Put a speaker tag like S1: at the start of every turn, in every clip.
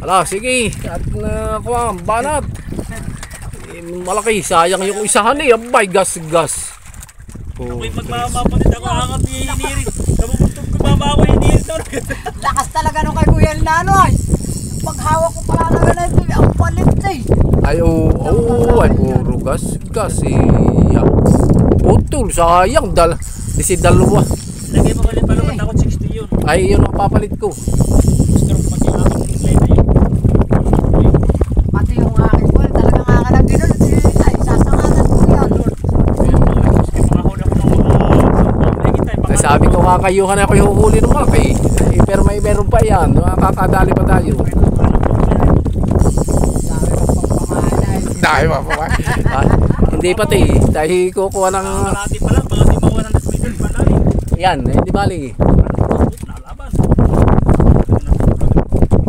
S1: Ala, sige. At nakuha, banat. Malaki, sayang yung isahan eh. Abay, gas.
S2: Ako'y magmamapalit ako hangat ni Inirit. Namumutog ko mama ako Inirit.
S3: Lakas talaga nung kay Kuya Nano ay. Paghawak ko pala na ganito, ang palit eh.
S1: Ay, ay, puro gas eh. Putol, sayang. Dalawa.
S2: Lagay mo ulit pala matakot 60 yun.
S1: Ay, yun ang papalit ko.
S2: Stroke pati yung aking lay na yun.
S3: Pati yung akin ko, talagang akin ang ginulot. Ay, sasangalan ko yan.
S1: Sabi ko kakayuhan ako yung huli ng malaki. Pero meron pa yan. Makakadali pa tayo. Dahil pa pa. Hindi pati. Dahil kukuha ng...
S2: Kalati pa lang. Baka di mga 100 meters pa lang.
S1: Yan, hindi bali.
S2: Nalaban.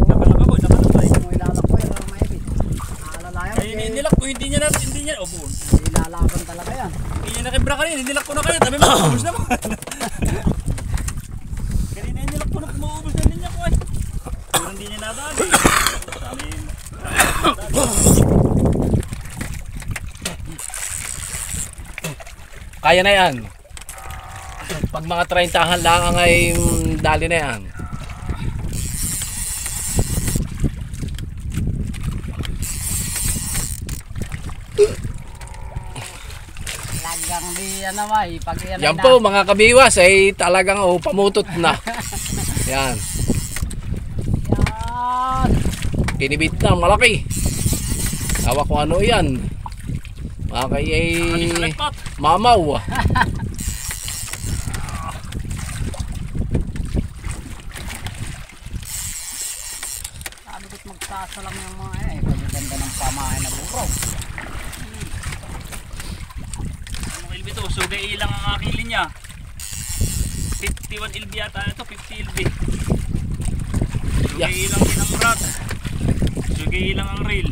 S2: Nakalak ako. Kaya nilak ko. Hindi niya. O buon.
S3: Lalaban talaga yan.
S2: Hindi niya nakibra kanina. Nilak ko na kaya. Tabi maubos naman. Kanina nilak ko na maubos na niya ko ay. Pero hindi niya nadali. Sabi
S1: Kaya na yan. Pag mga 30 lang ay dali na yan.
S3: Lagang di yan naman eh. Pag
S1: Yan po mga kabiwas ay talagang pamutot na. Yan.
S3: Yan.
S1: Kinibit na malaki. Tawa ko ano yan. Makay ay mamaw.
S3: Sabi ko't magsasalam yung mga eh. Pagaganda ng pamahay na buro.
S2: Ano ilbito? Sugay ilang ang aking linya. 51 LB yata ito. 50 LB. Sugay ilang din ang rod. Sugay ilang ang reel.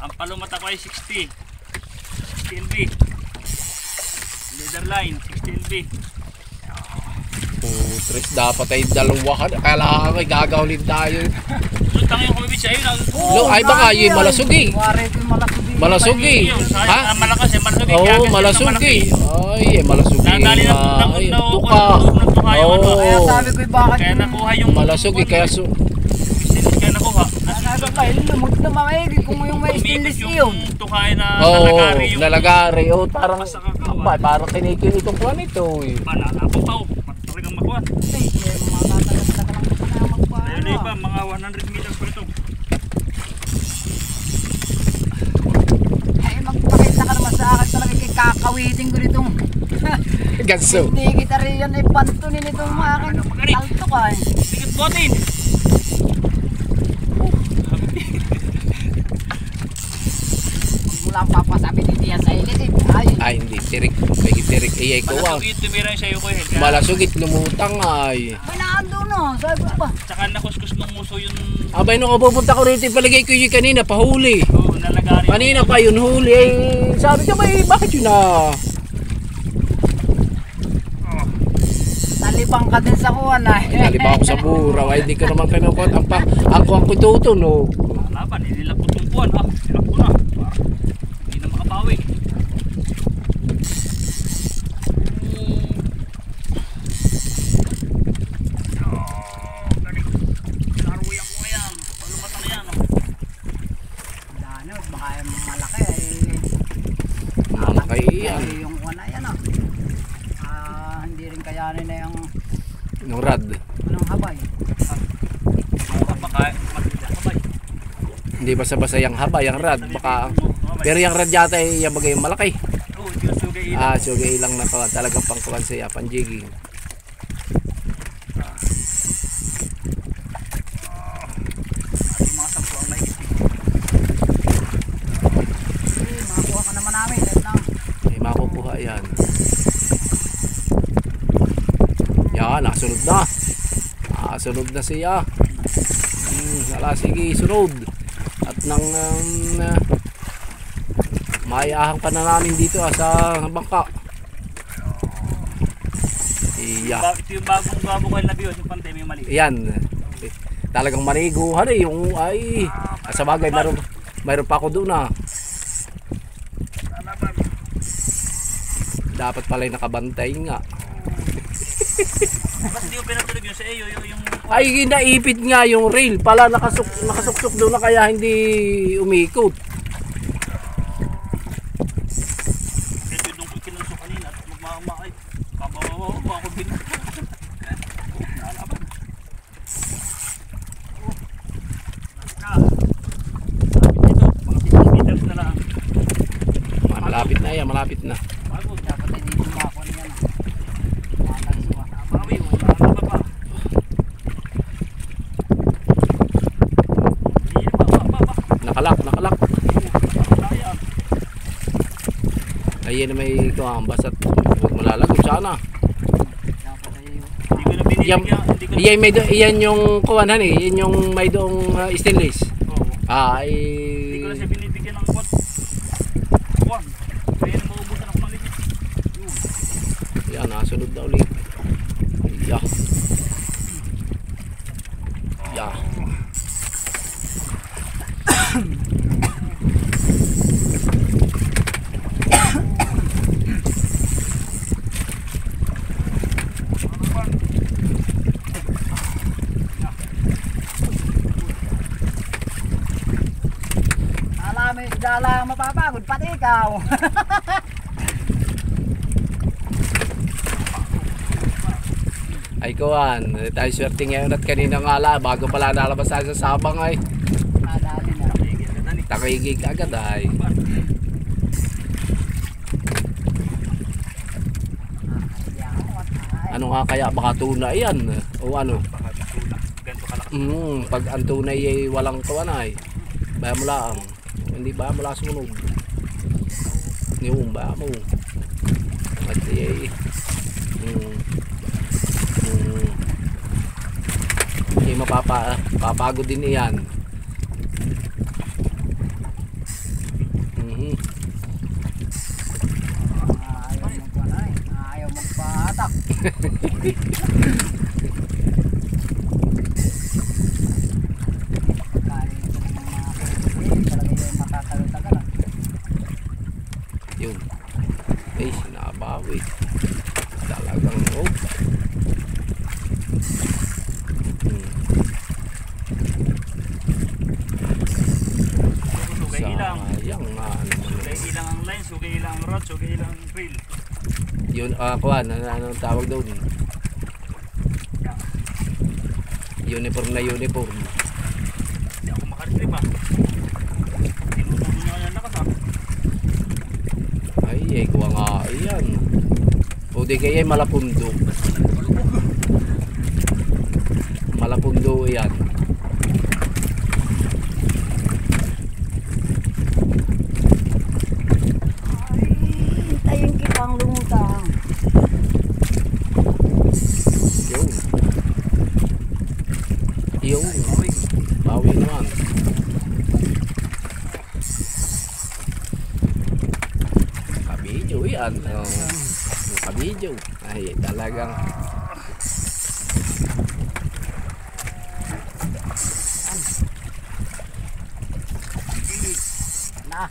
S2: Ang palumat ako ay 60 LB. Leader line 60 LB.
S1: Tres dapat ay dalawa ka. Kailangan ay gagawin tayo.
S2: Lutang yung kumibit siya yun.
S1: Ay baka yung malasugi. Malasugi.
S2: Ha? Malakas eh. Malasugi.
S1: Oo, malasugi. Ay, malasugi.
S2: Nadali na
S1: Ay,
S2: tuka.
S1: tuka.
S3: Kaya sabi ko bakit
S2: Kaya nakuha yung
S1: malasugi. Kaya
S2: kaya nakuha.
S3: sabi ko lumot na maigi kung yung may stainless yun.
S2: Tukay na
S1: nalagari.
S2: yung
S1: Nalagari. Parang
S2: basta kakawa.
S1: parang kinikil itong kuwan ito.
S2: Malalapo pa oh. Talagang makuha.
S3: Ay, mga tatagal-tagal lang ko na magpaano.
S2: Ayun na iba, mga 100 meters po ito.
S3: Ay, magpakita ka naman sa akin talaga kay kakawitin ko nitong
S1: Ganso.
S3: hindi kita rin yan ay pantunin itong mga akin. Alto ka eh.
S2: Sikit botin!
S3: Mula ang papasabi ni Tia sa ilit eh.
S1: Ay, hindi. Tirik. May tirik. Iyay ko.
S2: Malasugit, tumira siya yung kuhin.
S1: Malasugit. Lumutang ay.
S3: May naando no. Sabi ko ba?
S2: Tsaka nakuskus ng muso yung...
S1: Abay, nung pupunta ko rito, palagay ko yung kanina, pahuli.
S2: Oh, nalagari.
S1: Kanina pa yun, huli. Eh, sabi ko ba, bakit yun na?
S3: Talibang ka din sa kuwan ay.
S1: Naliba ako sa buraw, ay di ko naman kinukot. Ako ang kututo, no?
S2: Laban, nililap ko tumpuan. Nilap ko na. Hindi na makabawi. Naruyan ko ngayon. Palumata na yan.
S3: Ano, baka yung malaki ay.
S1: Malaki yan.
S3: Ay, yung kuwan na yan hindi rin kayanin na yung
S1: Yung rad.
S3: anong habay.
S2: Baka magkakabay.
S1: Hindi basta-basta yung haba, yung rad. Baka, pero yung rad yata ay yung bagay malaki.
S2: Oo, yung sugay ilang.
S1: Sugay lang na kawan. Talagang pangkawan siya, panjiging.
S2: Ating mga sampu ang mahigit.
S3: Makakuha ka naman namin.
S1: Ay, makukuha yan. Yan, nasunod na. Nasunod na siya. Wala, sige, sunod. At nang maiahang pa na namin dito sa bangka. Iya.
S2: Ito yung bagong kail na bios, yung pantay may mali.
S1: Yan. Talagang maniguhan eh. Yung ay. Sa bagay, mayroon pa ako doon ah. Dapat pala yung nakabantay nga.
S2: Ba't hindi ko pinatulog yun sa iyo? Yung...
S1: Ay, naipit nga yung rail. Pala nakasuksok doon na kaya hindi umikot.
S2: Ito yung kinunso kanina at magmama ay kabawawa ako din. Naalaban. Ito, mga 50 meters na lang.
S1: Malapit na yan, malapit na.
S2: Bago,
S3: Dapat hindi bumakon yan. Matansuwa.
S2: mabawi, wala na pa. Hindi ba?
S1: Nakalak.
S2: Kaya.
S1: Ayun may kuwang basat. Huwag malalagot sana.
S3: Dapat ay
S2: Hindi ko na binibigyan.
S1: Iyan yung kuwanan eh. Yan yung may doong stainless.
S2: Oo. Hindi ko na
S1: Ay.
S2: siya binibigyan ng kwat. Kwan. Kaya na maubusan ako ng limit. Yun.
S1: Yan, nasunod na ulit. Yeah. Yeah.
S3: alam dala mapapagod pati ikaw.
S1: Ay kuwan, tayo swerte ngayon at kanina nga bago pala nalabas tayo sa Sabang ay
S3: Nadali na.
S1: takigig agad ay. Ano nga kaya baka tuna yan o ano?
S2: Ganito kalaki.
S1: Pag ang tunay ay walang kuwan ay baya mo lang. Hindi ba mo lang sumunod. Yung ba mo. At hindi mapapagod din iyan.
S3: Ayaw magpatak.
S1: Yun. Ay, sinabawi. Talagang
S2: Sugay ilang.
S1: Sayang nga.
S2: Sugay ilang ang line, sugay ilang ang rod, sugay ilang ang reel.
S1: Yun, kuwan, anong tawag doon? Uniform na uniform.
S2: Hindi ako makaretrieve ah. Tinutubo niya kanya lakas ah.
S1: Ay, kuwa nga. Ayan. O di kaya malapundo. Malapundo yan.
S3: Hintayin kitang lumutang.
S1: Yun. Yun. Bawi naman. Kabidyo yan. Kabidyo. Ay, talagang.
S3: Na.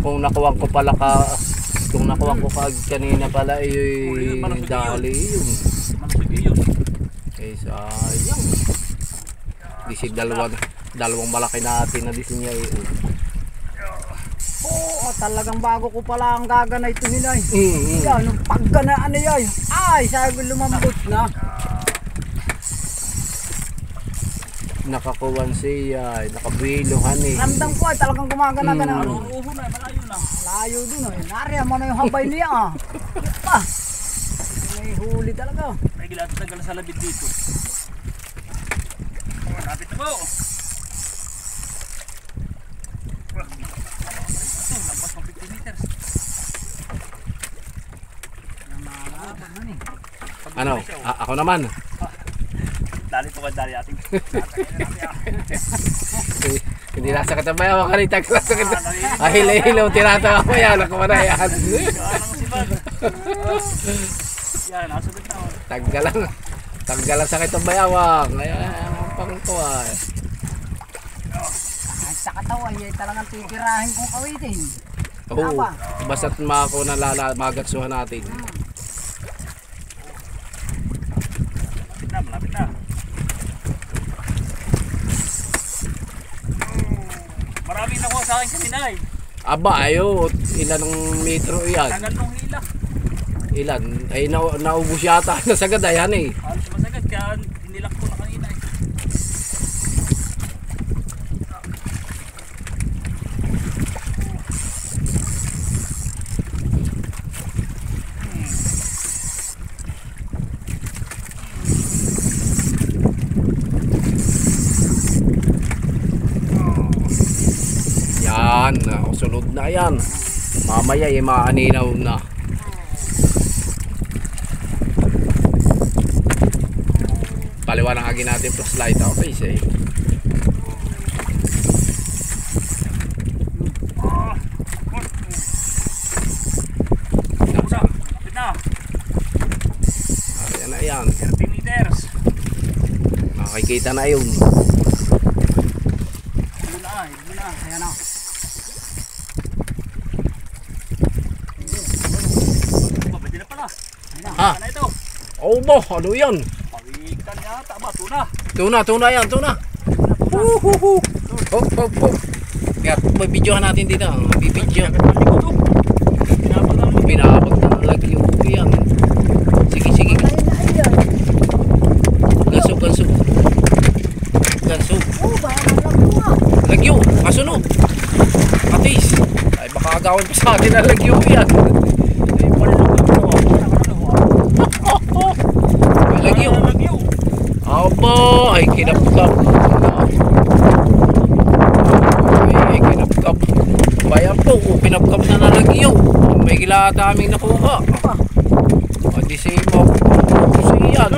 S1: Kung nakuha ko pala kanina pala dali yun.
S2: Malusog yun.
S1: Eh sayang. Di si dalawang malaki natin na disin niya
S3: Oo, talagang bago ko pala ang gaganay ito nila. Yan, ang pagganaan na yan. Ay, sabi ko lumambot na.
S1: Nakakuwan siya, nakabiluhan eh.
S3: Ramdam ko ay talagang gumagana-gana.
S2: Ano, uho na, malayo na.
S3: Layo dun eh. Nariyan mo na yung hambay niya ah. Pa! May huli talaga.
S2: May gilatot na gala sa labid dito. Malapit na po. Ito, lampas ng 50 meters.
S3: Namalaban na ni.
S1: Ano? Ako naman.
S2: Dali po ka, dali ating.
S1: Hindi nasakit ang bayawang kanita. Ay, hilo-hilo. Tinatawa ko yan. Ako na yan.
S2: Yan, nasabit na.
S1: Tanggalan. Tanggalan sakit ang bayawang. Ayan, ang pangtuwa.
S3: Sa katawan niya talagang titirahin kong kawitin.
S1: Oo. Basta't mako na magatsuhan natin.
S2: Malapit na. Maraming nakuha sa akin kanina eh.
S1: Aba, ayo. Ilan ang metro yan?
S2: Tagal nung hila.
S1: Ilan? Ay, naubos yata. Nasagad ayan eh.
S2: Halos masagad kaya dinilak ko na kanina eh.
S1: Yan. Sunod na yan. Mamaya ay maaninaw na. Paliwanagin natin flashlight. Okay, say.
S2: Lapit na.
S1: Ayan na yan.
S2: 30 meters.
S1: Makikita na yun.
S2: Ilo na.
S3: Ayan na.
S2: Pwede na pala.
S1: Ha?
S2: Ano ito?
S1: Oh bo, ano yan?
S2: Pawikan yata ba?
S1: Tuna yan, tuna. Huhuhu. Hop, hop, hop. Kaya bibidyohan natin dito. Bibidyo. Pinapag na lagi yung buki yan. Sige, sige. Gansog, gansog. Gansog.
S3: Oh, baka nagluwa.
S1: Lagyo, kasunod. Atis. Ay baka agawin pa sa akin ang lagyo yan. May lagyo. Aba, ay kinapkap. Ay kinapkap. Bayan po, pinapkap na nalagyo. May kilata aming nakuha. O di si mo. Siyan.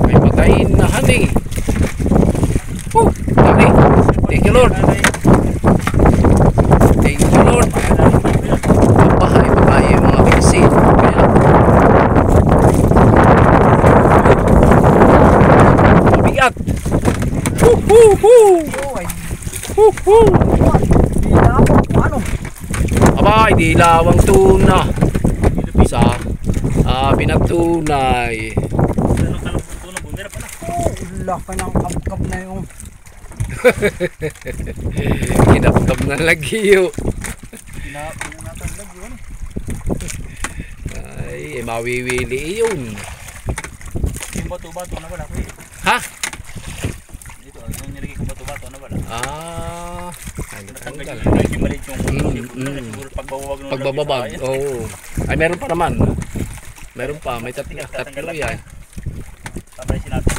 S1: May patayin na hani. Dali. Thank you Lord. Thank you Lord. Bahay yung mga pinsin. Mabigat.
S3: Ano?
S1: Abay, dilawang tuna. Sa pinatunay.
S3: Laki ng kabkab na yung
S1: Kinapkap na lagyo. Ay, mawiwili yun.
S2: Yung bato-bato na wala ko eh.
S1: Ha?
S2: Dito, yung nilagay kong bato-bato na wala.
S1: Ay,
S2: Natanggal
S1: natanggal.
S2: yung medyo maliit yung siguro pagbabawag ng
S1: Pagbababag, oo. Ay, meron pa naman. Meron pa, may tatlo yan.
S2: Paparesin natin.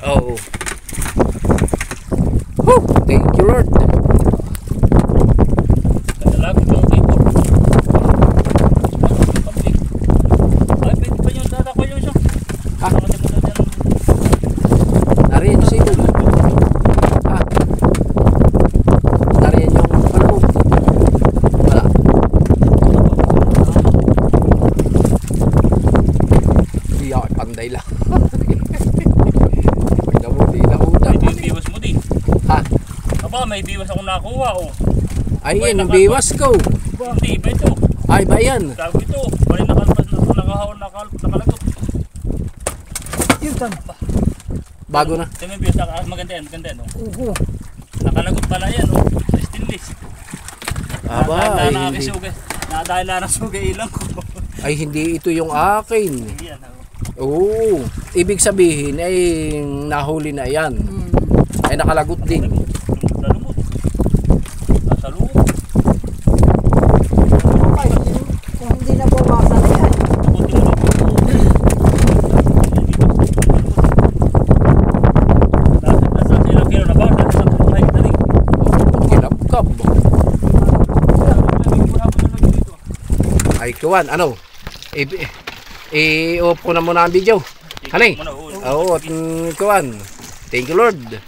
S1: Oo. Woo! Thank you Lord.
S2: Kadalagot yung tipo. Ay, pwede pa yung data ko yung siya.
S1: Ha? Nariyan si Idol. Ha? Nariyan yung palabog. Wala. Hindi ako panday lang. Pagkamuti na utak.
S2: Ito yung biwas mo din.
S1: Ha?
S2: Aba, may biwas akong nakuha oh.
S1: Ay, yan yung biwas ko.
S2: Hindi, iba ito.
S1: Ay, ba yan?
S2: Gago ito. Bali nakalagot.
S3: yun tan.
S1: Bago na.
S2: Ito yung biwas, maganda yan, no?
S3: Uho.
S2: Nakalagot pala yan, oh. Stainless.
S1: Aba, ay hindi.
S2: Dahil na sugay ilang ko.
S1: Ay, hindi ito yung akin.
S2: Yan,
S1: Oo. Ibig sabihin ay nahuli na yan. Ay nakalagot din.
S2: Lumot. Nasa loob.
S3: Ay, kung hindi na bawasan na yan.
S2: Nasa ilang kilo na ba? Nasa mahigit na rin.
S1: Kinapkap. Ay, kuwan, ano? I-off ko na muna ang video. Hanay? Oo, at kuwan. Thank you Lord.